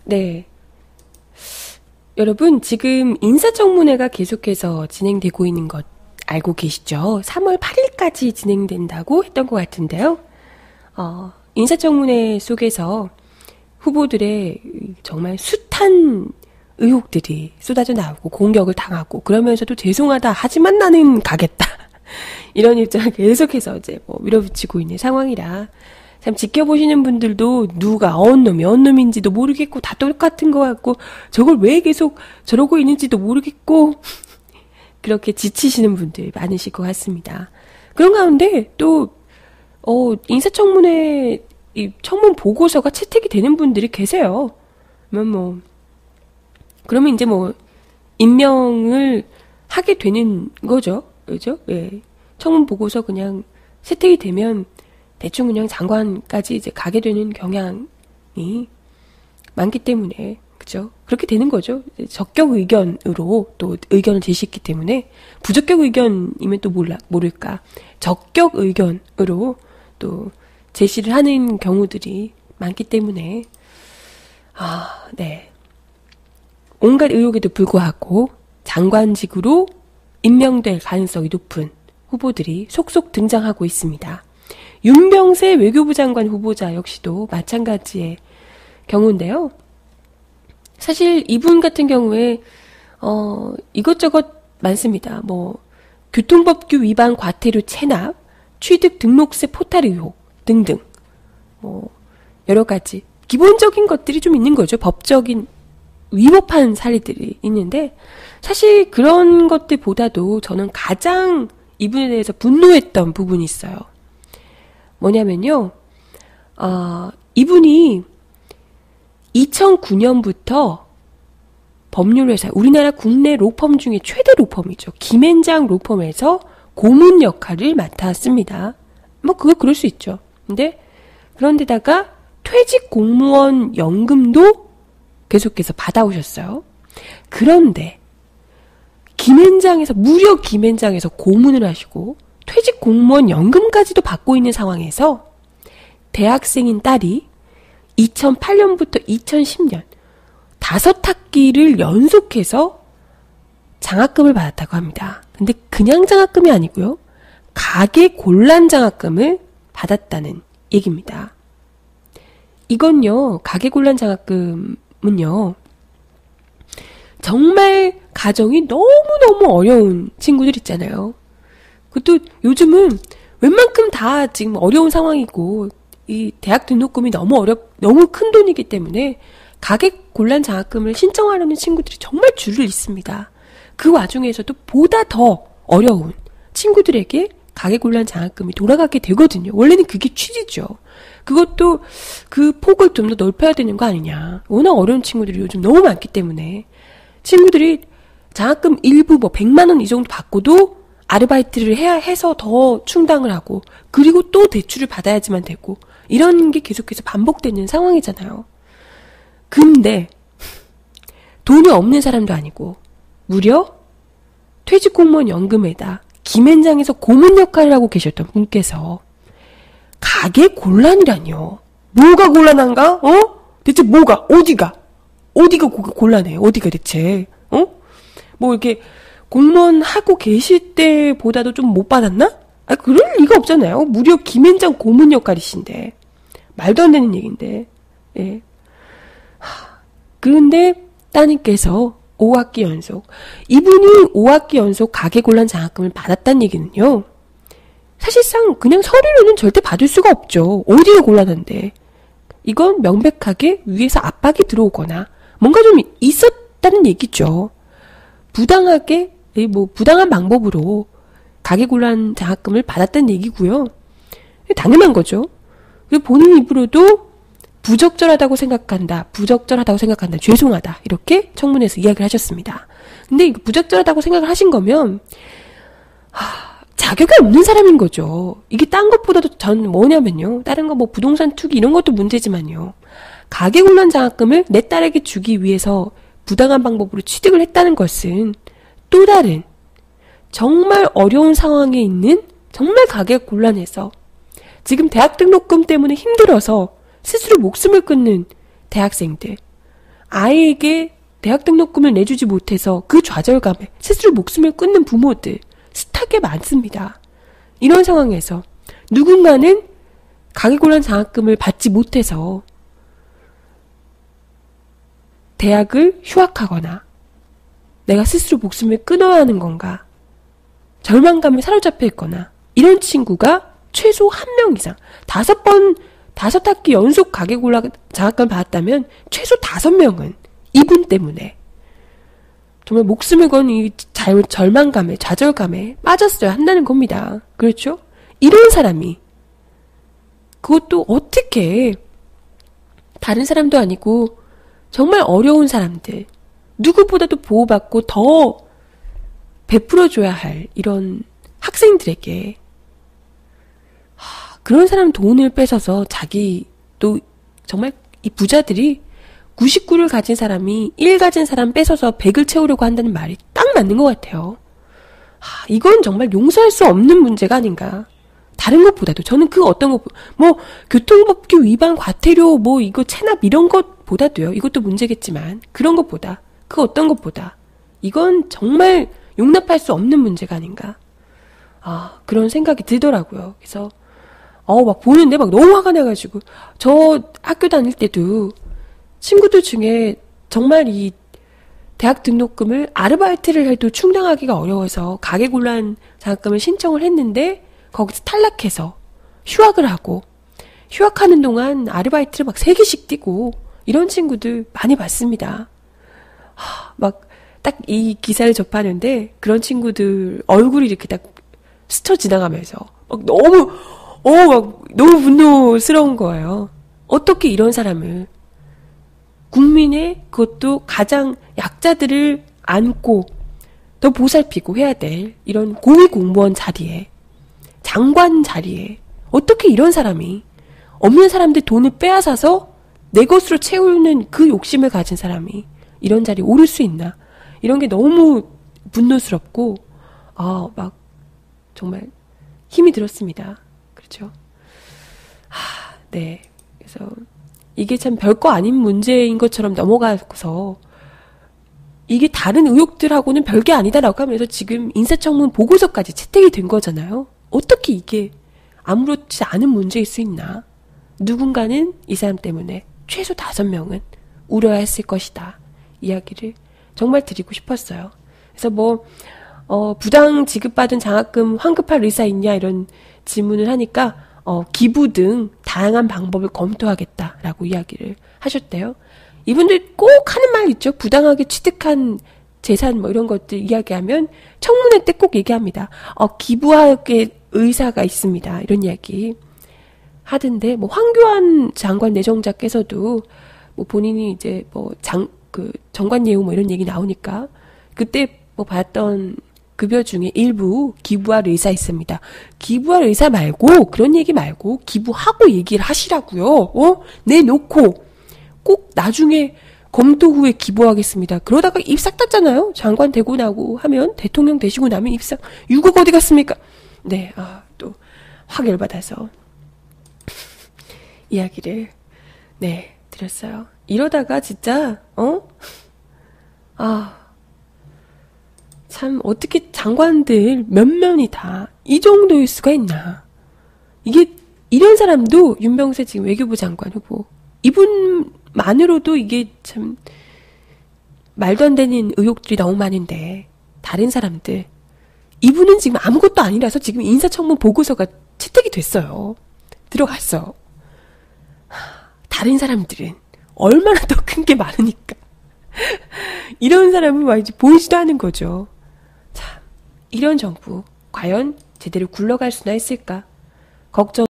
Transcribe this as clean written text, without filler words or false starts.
네. 여러분, 지금 인사청문회가 계속해서 진행되고 있는 것 알고 계시죠? 3월 8일까지 진행된다고 했던 것 같은데요. 인사청문회 속에서 후보들의 정말 숱한 의혹들이 쏟아져 나오고 공격을 당하고 그러면서도 죄송하다 하지만 나는 가겠다. 이런 입장을 계속해서 이제 밀어붙이고 있는 상황이라 참 지켜보시는 분들도 누가 어느 놈인지도 모르겠고 다 똑같은 것 같고 저걸 왜 계속 저러고 있는지도 모르겠고 그렇게 지치시는 분들 많으실 것 같습니다. 그런 가운데 또 인사청문회 이 청문 보고서가 채택이 되는 분들이 계세요. 그러면 이제 임명을 하게 되는 거죠. 그죠? 예. 청문 보고서 그냥 채택이 되면 대충 그냥 장관까지 이제 가게 되는 경향이 많기 때문에, 그죠? 그렇게 되는 거죠. 적격 의견으로 또 의견을 제시했기 때문에, 부적격 의견이면 또 모를까. 적격 의견으로 또 제시를 하는 경우들이 많기 때문에, 네. 온갖 의혹에도 불구하고 장관직으로 임명될 가능성이 높은 후보들이 속속 등장하고 있습니다. 윤병세 외교부 장관 후보자 역시도 마찬가지의 경우인데요. 사실 이분 같은 경우에 이것저것 많습니다. 교통법규 위반 과태료 체납, 취득 등록세 포탈 의혹 등등 여러 가지 기본적인 것들이 좀 있는 거죠. 법적인 위법한 사례들이 있는데 사실 그런 것들보다도 저는 가장 이분에 대해서 분노했던 부분이 있어요. 뭐냐면요. 이분이 2009년부터 법률회사, 우리나라 국내 로펌 중에 최대 로펌이죠. 김앤장 로펌에서 고문 역할을 맡았습니다. 그럴 수 있죠. 그런데다가 퇴직 공무원 연금도 계속해서 받아오셨어요. 그런데 무려 김앤장에서 고문을 하시고 퇴직 공무원 연금까지도 받고 있는 상황에서 대학생인 딸이 2008년부터 2010년 5학기를 연속해서 장학금을 받았다고 합니다. 근데 그냥 장학금이 아니고요. 가계 곤란 장학금을 받았다는 얘기입니다. 이건요, 가계 곤란 장학금은요, 정말 가정이 너무너무 어려운 친구들 있잖아요. 그것도 요즘은 웬만큼 다 지금 어려운 상황이고, 이 대학 등록금이 너무 큰 돈이기 때문에 가계 곤란 장학금을 신청하려는 친구들이 정말 줄을 잇습니다. 그 와중에서도 보다 더 어려운 친구들에게 가계 곤란 장학금이 돌아가게 되거든요. 원래는 그게 취지죠. 그것도 그 폭을 좀 더 넓혀야 되는 거 아니냐. 워낙 어려운 친구들이 요즘 너무 많기 때문에 친구들이 장학금 일부 100만 원 이 정도 받고도 아르바이트를 해서 더 충당을 하고 그리고 또 대출을 받아야지만 되고 이런 게 계속해서 반복되는 상황이잖아요. 근데 돈이 없는 사람도 아니고 무려 퇴직공무원 연금에다 김앤장에서 고문 역할을 하고 계셨던 분께서 가계 곤란이라뇨. 뭐가 곤란한가? 대체 뭐가? 어디가 곤란해? 어디가 대체? 이렇게 공무원 하고 계실 때보다도 좀 못 받았나? 그럴 리가 없잖아요. 무려 김앤장 고문 역할이신데. 말도 안 되는 얘기인데. 예. 그런데 따님께서 5학기 연속, 이분이 5학기 연속 가계 곤란 장학금을 받았다는 얘기는요. 사실상 그냥 서류로는 절대 받을 수가 없죠. 어디가 곤란한데. 이건 명백하게 위에서 압박이 들어오거나 뭔가 좀 있었다는 얘기죠. 부당하게, 부당한 방법으로 가계 곤란 장학금을 받았다는 얘기고요. 당연한 거죠. 본인 입으로도 부적절하다고 생각한다. 죄송하다. 이렇게 청문회에서 이야기를 하셨습니다. 근데 이거 부적절하다고 생각을 하신 거면 자격이 없는 사람인 거죠. 이게 딴 것보다도 전 뭐냐면요. 다른 거 부동산 투기 이런 것도 문제지만요. 가계 곤란 장학금을 내 딸에게 주기 위해서 부당한 방법으로 취득을 했다는 것은 또 다른 정말 어려운 상황에 있는 정말 가계 곤란해서 지금 대학 등록금 때문에 힘들어서 스스로 목숨을 끊는 대학생들, 아이에게 대학 등록금을 내주지 못해서 그 좌절감에 스스로 목숨을 끊는 부모들 숱하게 많습니다. 이런 상황에서 누군가는 가계곤란 장학금을 받지 못해서 대학을 휴학하거나 내가 스스로 목숨을 끊어야 하는 건가, 절망감에 사로잡혀 있거나, 이런 친구가 최소 1명 이상, 5학기 연속 가계곤란 장학금을 받았다면 최소 5명은 이분 때문에 정말 목숨을 건 이 절망감에, 좌절감에 빠졌어야 한다는 겁니다. 그렇죠? 이런 사람이, 그것도 어떻게, 다른 사람도 아니고 정말 어려운 사람들, 누구보다도 보호받고 더 베풀어줘야 할 이런 학생들에게 그런 사람 돈을 뺏어서 자기, 또 정말 이 부자들이 99를 가진 사람이 1 가진 사람 뺏어서 100을 채우려고 한다는 말이 딱 맞는 것 같아요. 이건 정말 용서할 수 없는 문제가 아닌가. 다른 것보다도 저는 그 어떤 것, 뭐 교통법규 위반, 과태료, 뭐 이거 체납 이런 것보다도요. 이것도 문제겠지만 그런 것보다, 그 어떤 것보다 이건 정말 용납할 수 없는 문제가 아닌가. 그런 생각이 들더라고요. 그래서 막 보는데 막 너무 화가 나가지고, 저 학교 다닐 때도 친구들 중에 정말 이 대학 등록금을 아르바이트를 해도 충당하기가 어려워서 가계곤란 장학금을 신청을 했는데 거기서 탈락해서 휴학을 하고, 휴학하는 동안 아르바이트를 막 3개씩 뛰고, 이런 친구들 많이 봤습니다. 막 딱 이 기사를 접하는데 그런 친구들 얼굴이 이렇게 딱 스쳐 지나가면서 막 너무 분노스러운 거예요. 어떻게 이런 사람을, 국민의, 그것도 가장 약자들을 안고 더 보살피고 해야 될 이런 고위공무원 자리에, 장관 자리에 어떻게 이런 사람이, 없는 사람들 돈을 빼앗아서 내 것으로 채우는 그 욕심을 가진 사람이 이런 자리에 오를 수 있나. 이런 게 너무 분노스럽고 막 정말 힘이 들었습니다. 그렇죠? 네. 그래서 이게 참 별거 아닌 문제인 것처럼 넘어가서 이게 다른 의혹들하고는 별게 아니다라고 하면서 지금 인사청문 보고서까지 채택이 된 거잖아요. 어떻게 이게 아무렇지 않은 문제일 수 있나. 누군가는 이 사람 때문에 최소 5명은 울어야 했을 것이다. 이야기를 정말 드리고 싶었어요. 그래서 부당 지급받은 장학금 환급할 의사 있냐 이런 질문을 하니까 기부 등 다양한 방법을 검토하겠다라고 이야기를 하셨대요. 이분들 꼭 하는 말 있죠. 부당하게 취득한 재산 뭐 이런 것들 이야기하면 청문회 때 꼭 얘기합니다. 기부하게 의사가 있습니다. 이런 이야기 하던데, 황교안 장관 내정자께서도 본인이 이제 정관 예우 이런 얘기 나오니까 그때 받았던 급여 중에 일부 기부할 의사 있습니다. 기부할 의사 말고, 그런 얘기 말고 기부하고 얘기를 하시라고요. 내놓고 꼭 나중에 검토 후에 기부하겠습니다. 그러다가 입 싹 닫잖아요. 장관 되고 나고 하면, 대통령 되시고 나면 입 싹, 6억 어디 갔습니까? 네, 또 확 열받아서 이야기를 드렸어요. 이러다가 진짜 참 어떻게 장관들 몇몇이 다 이 정도일 수가 있나. 이게 이런 사람도 윤병세 지금 외교부 장관 후보, 이분만으로도 이게 참 말도 안 되는 의혹들이 너무 많은데, 다른 사람들, 이분은 지금 아무것도 아니라서 지금 인사청문 보고서가 채택이 됐어요. 들어갔어. 다른 사람들은 얼마나 더 큰 게 많으니까 이런 사람은 막 이제 보이지도 않은 거죠. 참, 이런 정부 과연 제대로 굴러갈 수나 있을까 걱정.